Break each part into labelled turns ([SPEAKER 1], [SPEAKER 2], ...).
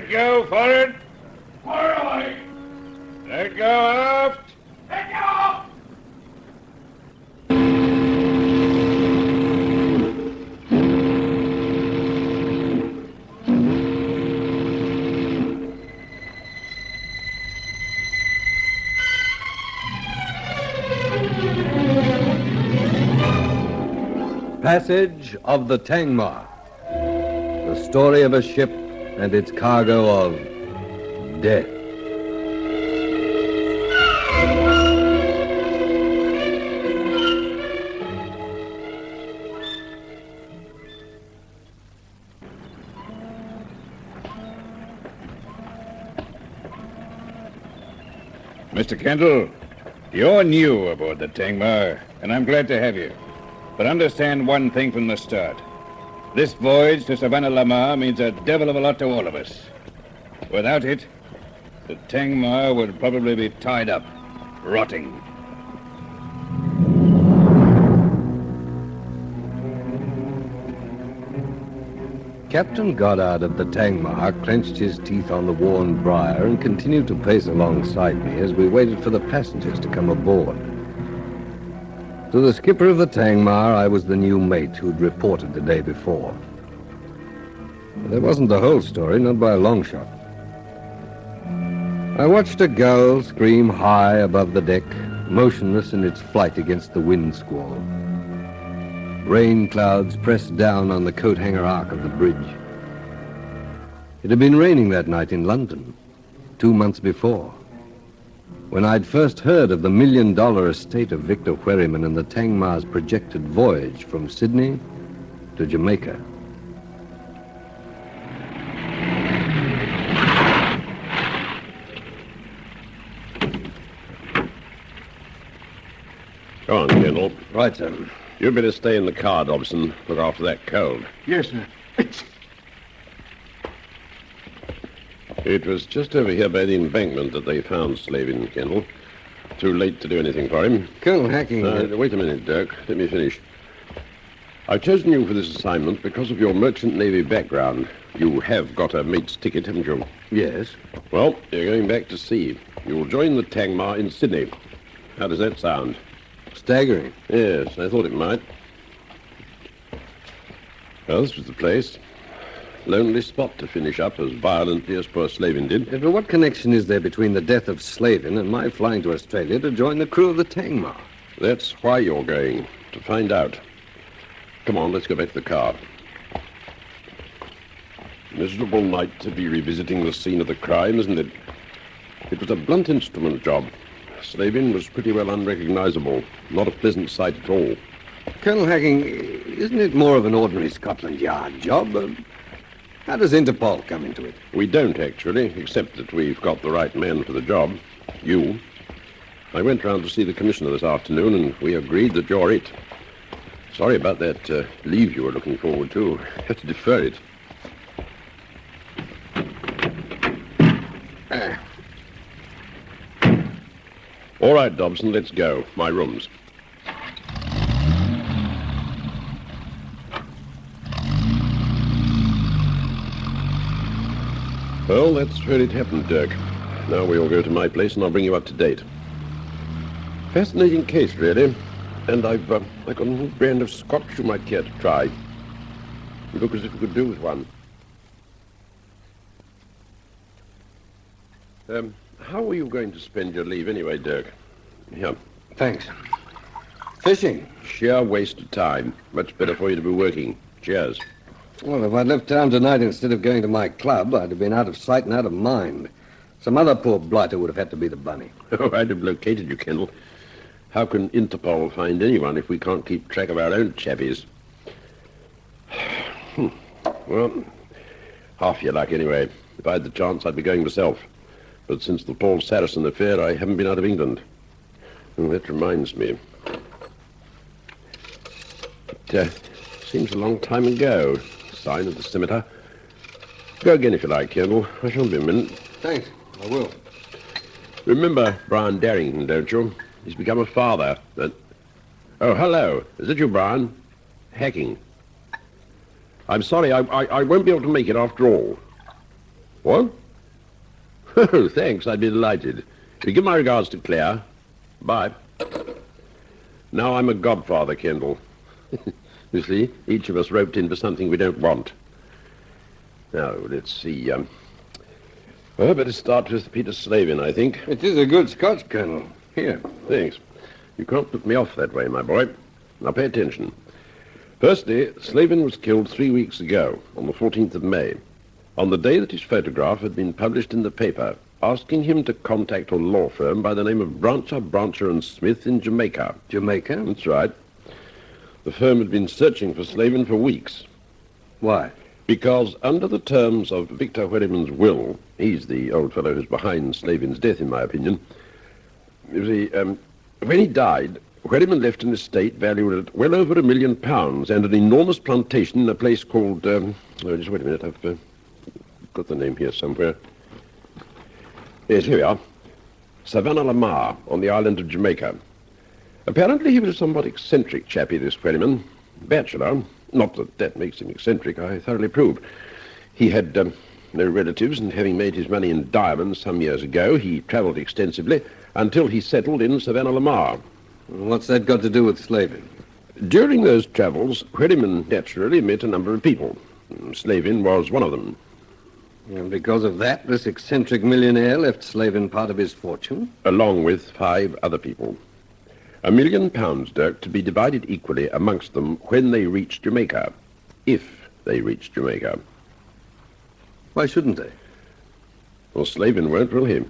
[SPEAKER 1] Let go, forward.
[SPEAKER 2] Forward.
[SPEAKER 1] Let go, aft.
[SPEAKER 2] Let go.
[SPEAKER 3] Passage of the Tangmar. The story of a ship and its cargo of death.
[SPEAKER 1] Mr. Kendall, you're new aboard the Tangmar, and I'm glad to have you. But understand one thing from the start. This voyage to Savannah-la-Mar means a devil of a lot to all of us. Without it, the Tangmar would probably be tied up, rotting.
[SPEAKER 3] Captain Goddard of the Tangmar clenched his teeth on the worn briar and continued to pace alongside me as we waited for the passengers to come aboard. To the skipper of the Tangmar, I was the new mate who'd reported the day before. But that wasn't the whole story, not by a long shot. I watched a gull scream high above the deck, motionless in its flight against the wind squall. Rain clouds pressed down on the coat-hanger arc of the bridge. It had been raining that night in London, 2 months before, when I'd first heard of the $1 million estate of Victor Wherryman and the Tangmar's projected voyage from Sydney to Jamaica.
[SPEAKER 4] Go on, Kendall.
[SPEAKER 3] Right, sir.
[SPEAKER 4] You'd better stay in the car, Dobson. Look after that cold.
[SPEAKER 2] Yes, sir.
[SPEAKER 4] It was just over here by the embankment that they found Slavin, Kendall. Too late to do anything for him.
[SPEAKER 3] Colonel Hacking...
[SPEAKER 4] Wait a minute, Dirk. Let me finish. I've chosen you for this assignment because of your merchant navy background. You have got a mate's ticket, haven't you?
[SPEAKER 3] Yes.
[SPEAKER 4] Well, you're going back to sea. You'll join the Tangmar in Sydney. How does that sound?
[SPEAKER 3] Staggering.
[SPEAKER 4] Yes, I thought it might. Well, this was the place. Lonely spot to finish up as violently as poor Slavin did.
[SPEAKER 3] But what connection is there between the death of Slavin and my flying to Australia to join the crew of the Tangmar?
[SPEAKER 4] That's why you're going, to find out. Come on, let's go back to the car. Miserable night to be revisiting the scene of the crime, isn't it? It was a blunt instrument job. Slavin was pretty well unrecognizable. Not a pleasant sight at all.
[SPEAKER 3] Colonel Hacking, isn't it more of an ordinary Scotland Yard job? How does Interpol come into it?
[SPEAKER 4] We don't, actually, except that we've got the right man for the job. You. I went round to see the commissioner this afternoon, and we agreed that you're it. Sorry about that leave you were looking forward to. Had to defer it. All right, Dobson, let's go. My rooms. Well, that's where it happened, Dirk. Now we'll go to my place and I'll bring you up to date. Fascinating case, really. And I've got a new brand of scotch you might care to try. You look as if you could do with one. How are you going to spend your leave anyway, Dirk? Here.
[SPEAKER 3] Thanks. Fishing.
[SPEAKER 4] Sheer waste of time. Much better for you to be working. Cheers.
[SPEAKER 3] Well, if I'd left town tonight instead of going to my club, I'd have been out of sight and out of mind. Some other poor blighter would have had to be the bunny.
[SPEAKER 4] Oh, I'd have located you, Kendall. How can Interpol find anyone if we can't keep track of our own chappies? Well, half your luck anyway. If I had the chance, I'd be going myself. But since the Paul Saracen affair, I haven't been out of England. Oh, that reminds me. It seems a long time ago. Sign of the scimitar. Go again if you like, Kendall. I shan't be a minute.
[SPEAKER 3] Thanks. I will.
[SPEAKER 4] Remember Brian Darrington, don't you? He's become a father, but... Oh, hello. Is it you, Brian? Hacking. I'm sorry, I won't be able to make it after all. What? Oh, thanks. I'd be delighted. Give my regards to Claire. Bye. Now I'm a godfather, Kendall. You see, each of us roped in for something we don't want. Now, let's see. Well, I better start with Peter Slavin, I think.
[SPEAKER 3] It is a good Scotch, Colonel. Here.
[SPEAKER 4] Thanks. You can't put me off that way, my boy. Now, pay attention. Firstly, Slavin was killed 3 weeks ago, on the 14th of May, on the day that his photograph had been published in the paper, asking him to contact a law firm by the name of Brancher and Smith in Jamaica.
[SPEAKER 3] Jamaica?
[SPEAKER 4] That's right. The firm had been searching for Slavin for weeks.
[SPEAKER 3] Why?
[SPEAKER 4] Because under the terms of Victor Wherryman's will, he's the old fellow who's behind Slavin's death, in my opinion. You see, when he died, Wherryman left an estate valued at well over £1 million and an enormous plantation in a place called... just wait a minute, I've got the name here somewhere. Yes, here we are. Savannah Lamar, on the island of Jamaica. Apparently he was a somewhat eccentric chappie, this Wherryman. Bachelor. Not that that makes him eccentric, I thoroughly approve. He had no relatives, and having made his money in diamonds some years ago, he travelled extensively until he settled in Savannah Lamar.
[SPEAKER 3] What's that got to do with Slavin?
[SPEAKER 4] During those travels, Wherryman naturally met a number of people. Slavin was one of them.
[SPEAKER 3] And because of that, this eccentric millionaire left Slavin part of his fortune?
[SPEAKER 4] Along with 5 other people. £1 million, Dirk, to be divided equally amongst them when they reach Jamaica. If they reach Jamaica.
[SPEAKER 3] Why shouldn't they?
[SPEAKER 4] Well, Slavin won't, will he?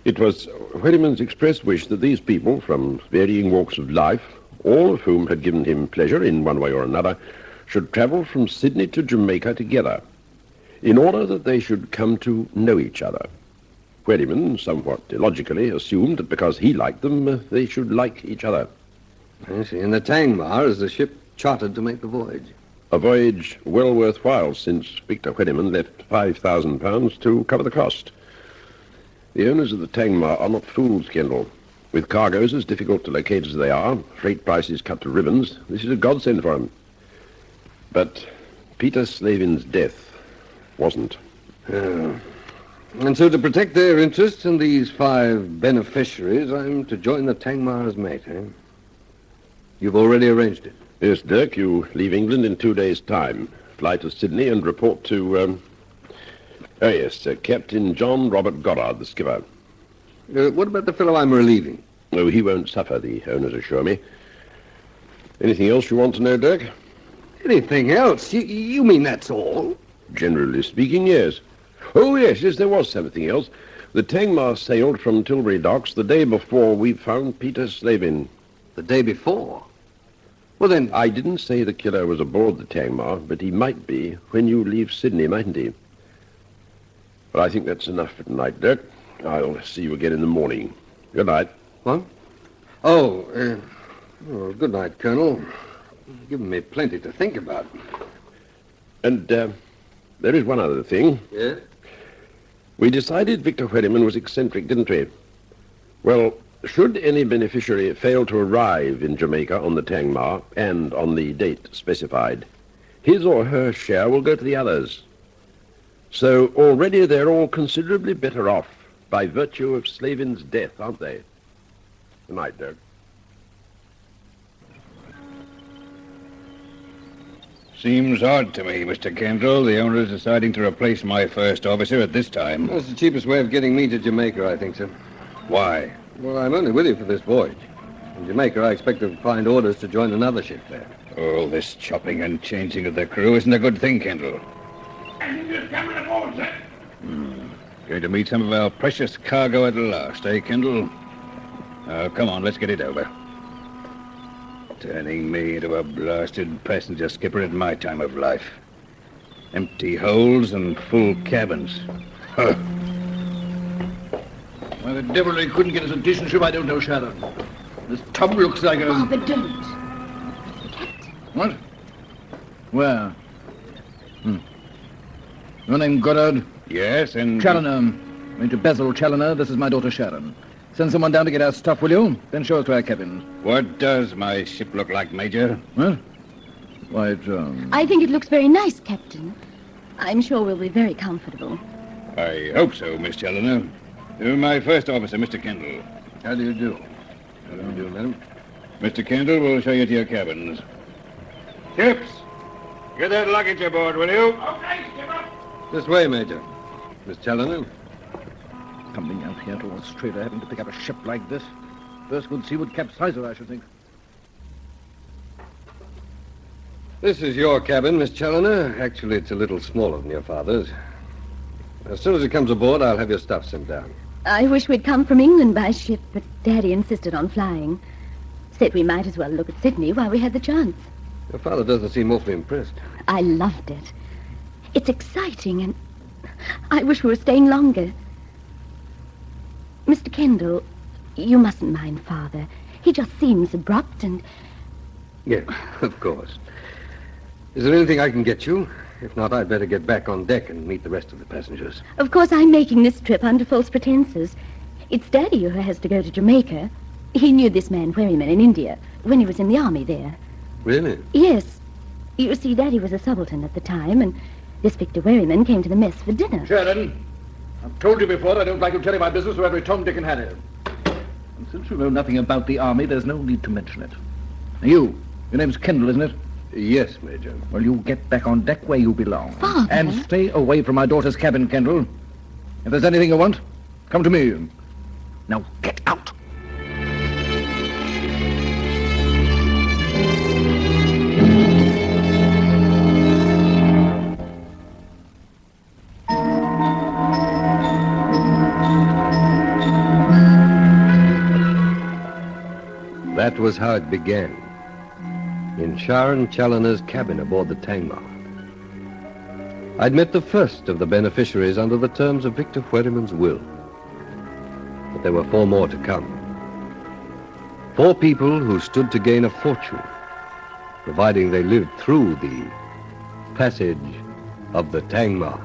[SPEAKER 4] It was Wherryman's express wish that these people, from varying walks of life, all of whom had given him pleasure in one way or another, should travel from Sydney to Jamaica together, in order that they should come to know each other. Wherryman, somewhat illogically, assumed that because he liked them, they should like each other.
[SPEAKER 3] I see. And the Tangmar is the ship chartered to make the voyage.
[SPEAKER 4] A voyage well worthwhile, since Victor Wherryman left £5,000 to cover the cost. The owners of the Tangmar are not fools, Kendall. With cargoes as difficult to locate as they are, freight prices cut to ribbons, this is a godsend for them. But Peter Slavin's death wasn't.
[SPEAKER 3] And so to protect their interests and these 5 beneficiaries, I'm to join the Tangmar as mate, eh? You've already arranged it?
[SPEAKER 4] Yes, Dirk, you leave England in 2 days' time. Fly to Sydney and report to, Captain John Robert Goddard, the skipper.
[SPEAKER 3] What about the fellow I'm relieving?
[SPEAKER 4] Oh, he won't suffer, the owners assure me. Anything else you want to know, Dirk?
[SPEAKER 3] Anything else? You mean that's all?
[SPEAKER 4] Generally speaking, yes. Oh, yes, there was something else. The Tangmar sailed from Tilbury docks the day before we found Peter Slavin.
[SPEAKER 3] The day before? Well, then...
[SPEAKER 4] I didn't say the killer was aboard the Tangmar, but he might be when you leave Sydney, mightn't he? But I think that's enough for tonight, Dirk. I'll see you again in the morning. Good night.
[SPEAKER 3] What? Oh, good night, Colonel. You've given me plenty to think about.
[SPEAKER 4] And, there is one other thing.
[SPEAKER 3] Yeah?
[SPEAKER 4] We decided Victor Wherryman was eccentric, didn't we? Well, should any beneficiary fail to arrive in Jamaica on the Tangmar and on the date specified, his or her share will go to the others. So already they're all considerably better off by virtue of Slavin's death, aren't they? Good night, Dirk.
[SPEAKER 1] Seems odd to me, Mr. Kendall, the owner is deciding to replace my first officer at this time.
[SPEAKER 3] That's the cheapest way of getting me to Jamaica, I think, sir.
[SPEAKER 1] Why?
[SPEAKER 3] Well, I'm only with you for this voyage. In Jamaica, I expect to find orders to join another ship there.
[SPEAKER 1] All this chopping and changing of the crew isn't a good thing, Kendall.
[SPEAKER 2] Just coming aboard, sir.
[SPEAKER 1] Going to meet some of our precious cargo at last, eh, Kendall? Come on, let's get it over. Turning me into a blasted passenger skipper at my time of life. Empty holds and full cabins. Huh.
[SPEAKER 5] Why the devil they couldn't get us a decent ship, I don't know, Shadow. This tub looks like a...
[SPEAKER 6] Father, don't.
[SPEAKER 5] What? Where? Your name Goddard?
[SPEAKER 1] Yes, and...
[SPEAKER 5] Challoner. Major Basil Challoner. This is my daughter Sharon. Send someone down to get our stuff, will you? Then show us to our cabins.
[SPEAKER 1] What does my ship look like, Major?
[SPEAKER 5] What? Why,
[SPEAKER 6] I think it looks very nice, Captain. I'm sure we'll be very comfortable.
[SPEAKER 1] I hope so, Miss Challoner. My first officer, Mr. Kendall.
[SPEAKER 3] How do you do? How do you do, madam?
[SPEAKER 1] Mr. Kendall will show you to your cabins. Chips, get that luggage aboard, will you?
[SPEAKER 2] Okay, skipper.
[SPEAKER 3] This way, Major. Miss Challoner.
[SPEAKER 5] Coming out here to Australia, having to pick up a ship like this. First good sea would capsize her, I should think.
[SPEAKER 3] This is your cabin, Miss Challoner. Actually, it's a little smaller than your father's. As soon as he comes aboard, I'll have your stuff sent down.
[SPEAKER 6] I wish we'd come from England by ship, but Daddy insisted on flying. Said we might as well look at Sydney while we had the chance.
[SPEAKER 3] Your father doesn't seem awfully impressed.
[SPEAKER 6] I loved it. It's exciting, and I wish we were staying longer. Mr. Kendall, you mustn't mind Father. He just seems abrupt and...
[SPEAKER 3] Yes, of course. Is there anything I can get you? If not, I'd better get back on deck and meet the rest of the passengers.
[SPEAKER 6] Of course, I'm making this trip under false pretenses. It's Daddy who has to go to Jamaica. He knew this man Wherryman in India when he was in the army there.
[SPEAKER 3] Really?
[SPEAKER 6] Yes. You see, Daddy was a subaltern at the time, and this Victor Wherryman came to the mess for dinner.
[SPEAKER 5] Sheridan, I've told you before I don't like to tell you my business to every Tom, Dick, and Harry. And since you know nothing about the army, there's no need to mention it. Now your name's Kendall, isn't it?
[SPEAKER 3] Yes, Major.
[SPEAKER 5] Well, you get back on deck where you belong.
[SPEAKER 6] Father?
[SPEAKER 5] And stay away from my daughter's cabin, Kendall. If there's anything you want, come to me. Now get out.
[SPEAKER 3] That was how it began. In Sharon Challoner's cabin aboard the Tangmar. I'd met the first of the beneficiaries under the terms of Victor Wherryman's will. But there were 4 more to come. 4 people who stood to gain a fortune, providing they lived through the passage of the Tangmar.